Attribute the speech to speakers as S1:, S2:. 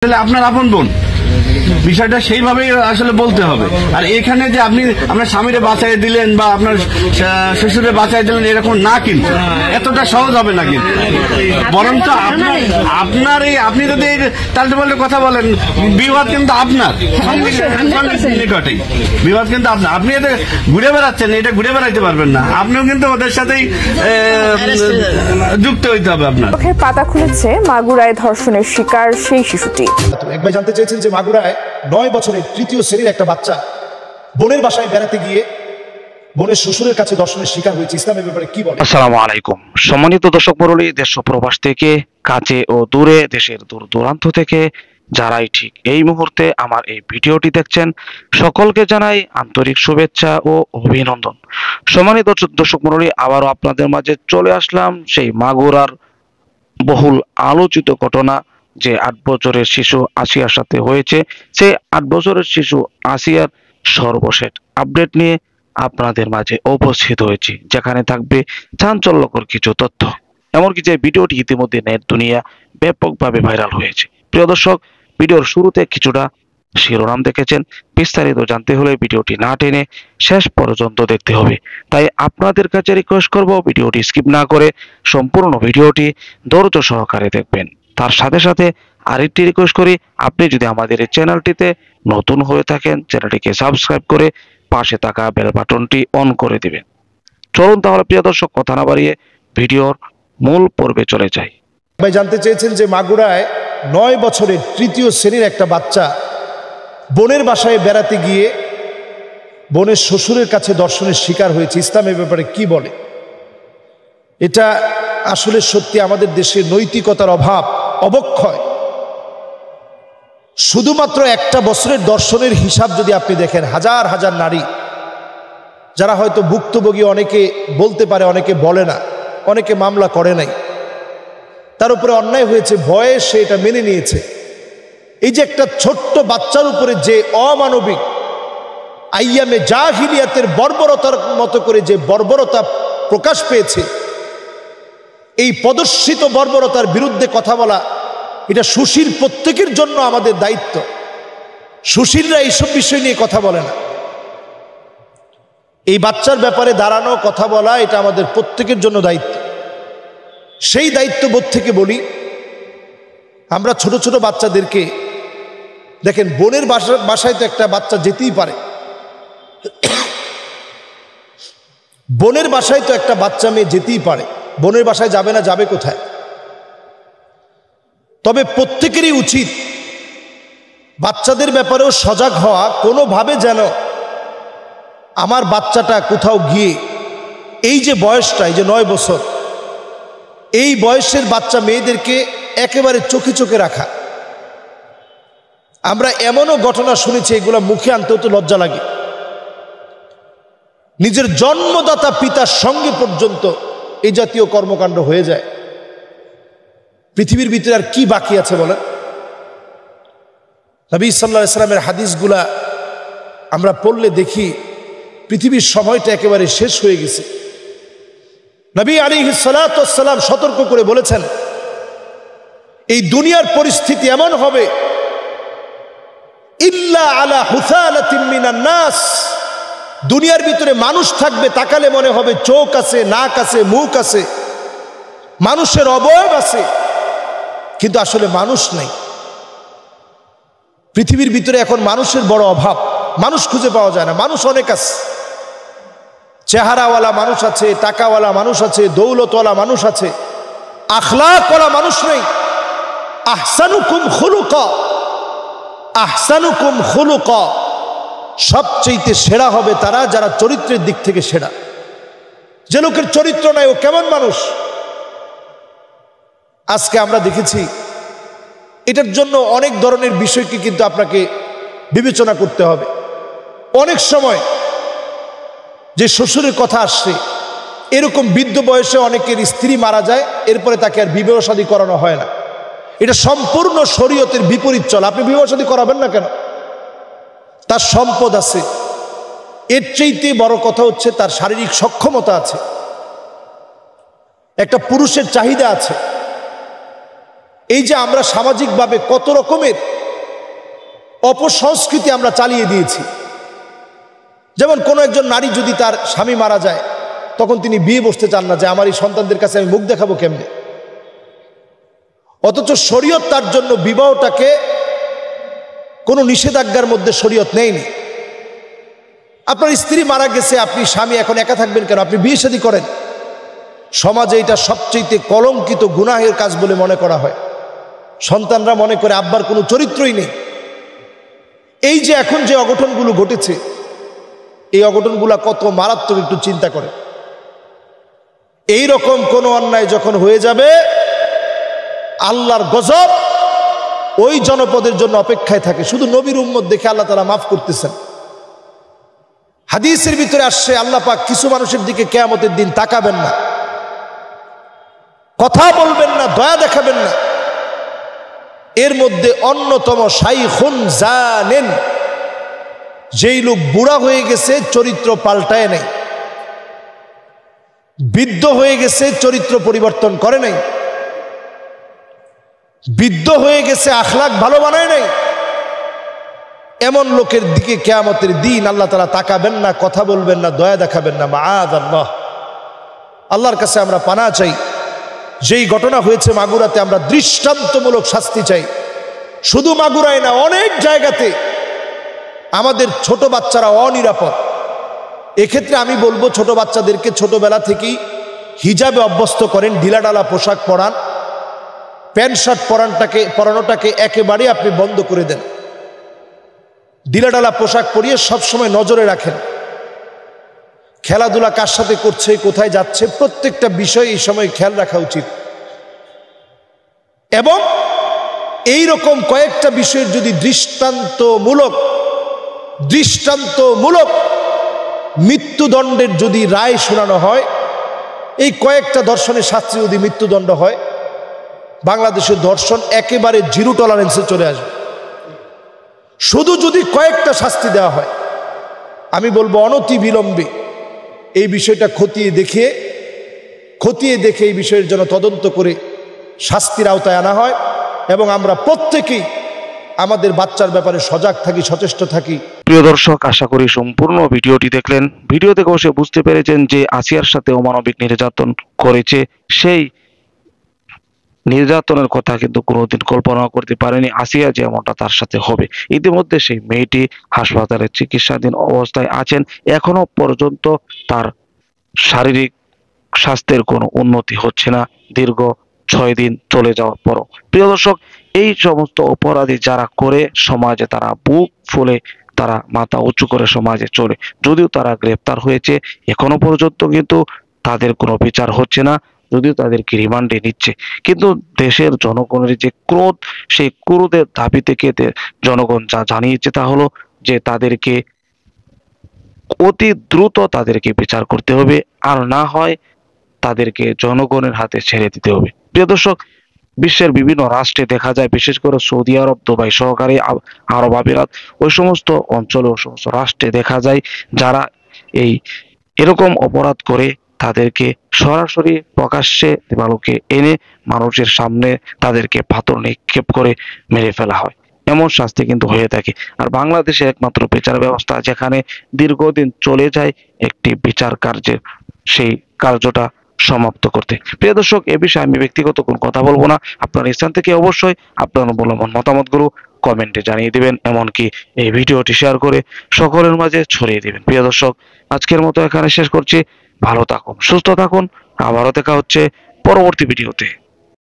S1: আপনার আপন বোন, বিষয়টা সেইভাবেই আসলে বলতে হবে। আর এখানে যে আপনি আপনার স্বামীরে বাঁচাই দিলেন বা আপনার শ্বশুরে বাঁচাই দিলেন এরকম না, কিন্তু এতটা সহজ হবে না। কিন্তু বরঞ্চ আপনার এই আপনি যদি তাল্টে পাল্টে কথা বলেন, বিবাদ কিন্তু আপনার নিকটেই, বিবাদ কিন্তু আপনার। আপনি এতে ঘুরে বেড়াচ্ছেন, এটা ঘুরে বেড়াইতে পারবেন না। আপনিও কিন্তু ওদের সাথেই যুক্ত হইতে হবে আপনার।
S2: চোখের পাতা খুলেছে মাগুরায় ধর্ষণের শিকার সেই শিশুটি।
S3: একবার জানতে চেয়েছেন যে মাগুরায় 9 বছরের তৃতীয় শ্রেণীর একটা বাচ্চা বোনের বাসায় বেড়াতে গিয়ে বোনের শ্বশুরের কাছে ধর্ষণের শিকার হয়েছে। ইসলামের ব্যাপারে কি বলে?
S4: আসসালামু আলাইকুম সম্মানিত দর্শক মণ্ডলী, দেশ ও প্রবাস থেকে, কাছে ও দূরে, দেশের দূর দূরান্ত থেকে যারাই ঠিক এই মুহূর্তে আমার এই ভিডিওটি দেখছেন, সকলকে জানাই আন্তরিক শুভেচ্ছা ও অভিনন্দন। সম্মানিত দর্শক মণ্ডলী, আবারও আপনাদের মাঝে চলে আসলাম সেই মাগুরার বহুল আলোচিত ঘটনা, যে 8 বছরের শিশু আসিয়ার সাথে হয়েছে। সেই 8 বছরের শিশু আসিয়ার সর্বশেষ আপডেট নিয়ে আপনাদের মাঝে উপস্থিত হয়েছি, যেখানে থাকবে চাঞ্চল্যকর কিছু তথ্য। এমনকি যে ভিডিওটি ইতিমধ্যে নেট দুনিয়া ব্যাপকভাবে ভাইরাল হয়েছে। প্রিয় দর্শক, ভিডিওর শুরুতে কিছুটা শিরোনাম দেখেছেন, বিস্তারিত জানতে হলে ভিডিওটি না টেনে শেষ পর্যন্ত দেখতে হবে। তাই আপনাদের কাছে রিকোয়েস্ট করব, ভিডিওটি স্কিপ না করে সম্পূর্ণ ভিডিওটি ধৈর্য সহকারে দেখবেন। তার সাথে সাথে আরেকটি রিকোয়েস্ট করি, আপনি যদি আমাদের এই চ্যানেলটিতে নতুন হয়ে থাকেন, চ্যানেলটিকে সাবস্ক্রাইব করে পাশে থাকা বেল বাটনটি অন করে দিবেন। চলুন তাহলে প্রিয় দর্শক, কথা না বাড়িয়ে ভিডিওর মূল পর্বে চলে যাই।
S3: ভাই জানতে চেয়েছেন যে মাগুরায় 9 বছরের তৃতীয় শ্রেণীর একটা বাচ্চা বোনের বাসায় বেড়াতে গিয়ে বোনের শ্বশুরের কাছে ধর্ষণের শিকার হয়েছে। ইসলামের ব্যাপারে কি বলে? এটা আসলে সত্যি আমাদের দেশে নৈতিকতার অভাব, অবক্ষয়। শুধুমাত্র একটা বছরের ধর্ষণের হিসাব যদি আপনি দেখেন, হাজার হাজার নারী যারা হয়তো ভুক্তভোগী, অনেকে বলতে পারে, অনেকে বলে না, অনেকে মামলা করে নাই, তার উপরে অন্যায় হয়েছে, ভয়ে সে এটা মেনে নিয়েছে। এই যে একটা ছোট্ট বাচ্চার উপরে যে অমানবিক আইয়ামে জাহিলিয়াতের বর্বরতার মতো করে যে বর্বরতা প্রকাশ পেয়েছে, এই প্রদর্শিত বর্বরতার বিরুদ্ধে কথা বলা, এটা সুশীল প্রত্যেকের জন্য আমাদের দায়িত্ব। সুশীলরা এইসব বিষয় নিয়ে কথা বলে না। এই বাচ্চার ব্যাপারে দাঁড়ানো, কথা বলা, এটা আমাদের প্রত্যেকের জন্য দায়িত্ব। সেই দায়িত্ববোধ থেকে বলি, আমরা ছোট ছোট বাচ্চাদেরকে দেখেন, বোনের বাসায় তো একটা বাচ্চা যেতেই পারে, বোনের বাসায় তো একটা বাচ্চা মেয়ে যেতেই পারে। বোনের বাসায় যাবে না, যাবে কোথায়? তবে প্রত্যেকেরই উচিত বাচ্চাদের ব্যাপারেও সজাগ হওয়া, কোনোভাবে যেন আমার বাচ্চাটা কোথাও গিয়ে, এই যে বয়সটা, এই যে 9 বছর, এই বয়সের বাচ্চা মেয়েদেরকে একেবারে চোখে চোখে রাখা। আমরা এমনও ঘটনা শুনেছি, এগুলা মুখে আনতেও তো লজ্জা লাগে। নিজের জন্মদাতা পিতার সঙ্গে পর্যন্ত এই জাতীয় কর্মকাণ্ড হয়ে যায়। পৃথিবীর ভিতরে আর কি বাকি আছে বলেন? নবী সাল্লাল্লাহু আলাইহি ওয়াসাল্লামের হাদিসগুলা আমরা পড়লে দেখি পৃথিবীর সময়টা একেবারে শেষ হয়ে গেছে। নবী আলাইহিস সালাতু ওয়াস সালাম সতর্ক করে বলেছেন, এই দুনিয়ার পরিস্থিতি এমন হবে, ইল্লা আলা হুসালাতিন মিনান নাস, দুনিয়ার ভিতরে মানুষ থাকবে, তাকালে মনে হবে চোখ আছে, নাক আছে, মুখ আছে, মানুষের অবয়ব আছে, কিন্তু আসলে মানুষ নেই। পৃথিবীর ভিতরে এখন মানুষের বড় অভাব, মানুষ খুঁজে পাওয়া যায় না। মানুষ অনেক আছে, চেহারাওয়ালা মানুষ আছে, টাকাওয়ালা মানুষ আছে, দৌলতওয়ালা মানুষ আছে, আখলাকওয়ালা মানুষ নেই। আহসানুকুম খুলুকা, আহসানুকুম খুলুকা, সবচেয়ে সেরা হবে তারা যারা চরিত্রের দিক থেকে সেরা। যে লোকের চরিত্র নাই, ও কেমন মানুষ? আজকে আমরা দেখেছি, এটার জন্য অনেক ধরনের বিষয়কে কিন্তু আপনাকে বিবেচনা করতে হবে। অনেক সময় যে শ্বশুরের কথা আসছে, এরকম বৃদ্ধ বয়সে অনেকের স্ত্রী মারা যায়, এরপরে তাকে আর বিবাহ শাদী করানো হয় না। এটা সম্পূর্ণ শরীয়তের বিপরীত চল। আপনি বিবাহ শাদী করাবেন না কেন? তার সম্পদ আছে, এর চাইতে বড় কথা হচ্ছে তার শারীরিক সক্ষমতা আছে, একটা পুরুষের চাহিদা আছে। এই যে আমরা সামাজিকভাবে কত রকমের অপসংস্কৃতি আমরা চালিয়ে দিয়েছি। যেমন কোনো একজন নারী যদি তার স্বামী মারা যায়, তখন তিনি বিয়ে বসতে চান না, যে আমার এই সন্তানদের কাছে আমি মুখ দেখাবো কেমনে। অথচ শরীয়ত তার জন্য বিবাহটাকে কোনো নিষেধাজ্ঞার মধ্যে শরীয়ত নেয়নি। আপনার স্ত্রী মারা গেছে, আপনি স্বামী এখন একা থাকবেন কেন? আপনি বিয়ে শাদী করেন। সমাজে এটা সবচেয়ে কলঙ্কিত গুনাহের কাজ বলে মনে করা হয়। সন্তানরা মনে করে আব্বার কোনো চরিত্রই নেই। এই যে এখন যে অঘটনগুলো ঘটেছে, এই অঘটনগুলো কত মারাত্মক একটু চিন্তা করে। এই রকম কোন অন্যায় যখন হয়ে যাবে, আল্লাহর গজব ওই জনপদের জন্য অপেক্ষায় থাকে। শুধু নবীর উম্মত দেখে আল্লাহ তাআলা মাফ করতেছেন। হাদিসের ভিতরে আসছে, আল্লাহ পাক কিছু মানুষের দিকে কিয়ামতের দিন তাকাবেন না, কথা বলবেন না, দয়া দেখাবেন না। এর মধ্যে অন্যতম শাইখুন জানেন, যেই লোক বুড়া হয়ে গেছে, চরিত্র পাল্টায় নাই, বৃদ্ধ হয়ে গেছে, চরিত্র পরিবর্তন করে নাই, বৃদ্ধ হয়ে গেছে, আখলাক ভালো বানায় নাই, এমন লোকের দিকে কিয়ামতের দিন আল্লাহ তাআলা তাকাবেন না, কথা বলবেন না, দয়া দেখাবেন না। মাআযাল্লাহ। আল্লাহর কাছে আমরা পানাহ চাই। যেই ঘটনা হয়েছে মাগুরাতে, আমরা দৃষ্টান্তমূলক শাস্তি চাই। শুধু মাগুরায় না, অনেক জায়গাতে আমাদের ছোট বাচ্চারা অনিরাপদ। এক্ষেত্রে আমি বলবো, ছোট বাচ্চাদেরকে ছোটবেলা থেকেই হিজাবে অভ্যস্ত করেন, ঢিলাঢালা পোশাক পরান, প্যান্ট শার্ট পরানোটাকে একেবারে আপনি বন্ধ করে দেন। ঢিলাঢালা পোশাক পরিয়ে সবসময় নজরে রাখেন। খেলাধুলা কার সাথে করছে, কোথায় যাচ্ছে, প্রত্যেকটা বিষয় এই সময় খেয়াল রাখা উচিত। এবং এই রকম কয়েকটা বিষয়ের যদি দৃষ্টান্তমূলক মৃত্যুদণ্ডের যদি রায় শোনানো হয়, এই কয়েকটা দর্শনের শাস্তি যদি মৃত্যুদণ্ড হয়, বাংলাদেশের দর্শন একেবারে জিরো টলারেন্সে চলে আসবে। শুধু যদি কয়েকটা শাস্তি দেওয়া হয়, আমি বলবো অনতি বিলম্বে এই বিষয়টা খতিয়ে দেখে এই বিষয়ের জন্য তদন্ত করে শাস্তির আওতায় আনা হয়, এবং আমরা প্রত্যেকেই আমাদের বাচ্চার ব্যাপারে সজাগ থাকি, সচেষ্ট থাকি।
S4: প্রিয় দর্শক, আশা করি সম্পূর্ণ ভিডিওটি দেখলেন। ভিডিও থেকে অবশ্যই বুঝতে পেরেছেন যে আসিয়ার সাথে অমানবিক নির্যাতন করেছে, সেই নির্যাতনের কথা কিন্তু কোনোদিন কল্পনা করতে পারেনি আসিয়া যে এমনটা তার সাথে হবে। ইতিমধ্যে সেই মেয়েটি হাসপাতালে চিকিৎসাধীন অবস্থায় আছেন। এখনো পর্যন্ত তার শারীরিক স্বাস্থ্যের কোনো উন্নতি হচ্ছে না, দীর্ঘ 6 দিন চলে যাওয়ার পরও। প্রিয় দর্শক, এই সমস্ত অপরাধী যারা করে সমাজে, তারা বুক ফুলে, তারা মাথা উঁচু করে সমাজে চলে। যদিও তারা গ্রেপ্তার হয়েছে, এখনো পর্যন্ত কিন্তু তাদের কোনো বিচার হচ্ছে না, যদিও তাদেরকে রিমান্ডে নিচ্ছে। কিন্তু দেশের জনগণের যে ক্রোধ, সেই ক্রোধের দাবি থেকে জনগণ যা জানিয়েছে তা হলো যে তাদেরকে অতি দ্রুত তাদেরকে বিচার করতে হবে, আর না হয় তাদেরকে জনগণের হাতে ছেড়ে দিতে হবে। প্রিয় দর্শক, বিশ্বের বিভিন্ন রাষ্ট্রে দেখা যায়, বিশেষ করে সৌদি আরব, দুবাই সহকারে আরব আমিরাত, ওই সমস্ত অঞ্চলে, ওই সমস্ত রাষ্ট্রে দেখা যায় যারা এরকম অপরাধ করে তাদেরকে সরাসরি প্রকাশ্যে দেবালোকে এনে মানুষের সামনে তাদেরকে পাথর নিক্ষেপ করে মেরে ফেলা হয়। এমন শাস্তি কিন্তু হয়ে থাকে। আর বাংলাদেশে একমাত্র বিচার ব্যবস্থা যেখানে দীর্ঘদিন চলে যায় একটি বিচার কার্যের, সেই কার্যটা সমাপ্ত করতে। প্রিয় দর্শক, এ বিষয়ে আমি ব্যক্তিগত কোনো কথা বলবো না। আপনার স্থান থেকে অবশ্যই আপনার মূল্যবান মতামতগুলো কমেন্টে জানিয়ে দিবেন, এমনকি এই ভিডিওটি শেয়ার করে সকলের মাঝে ছড়িয়ে দিবেন। প্রিয় দর্শক, আজকের মতো এখানে শেষ করছি। ভালো থাকুন, সুস্থ থাকুন, আবারও দেখা হচ্ছে পরবর্তী ভিডিওতে।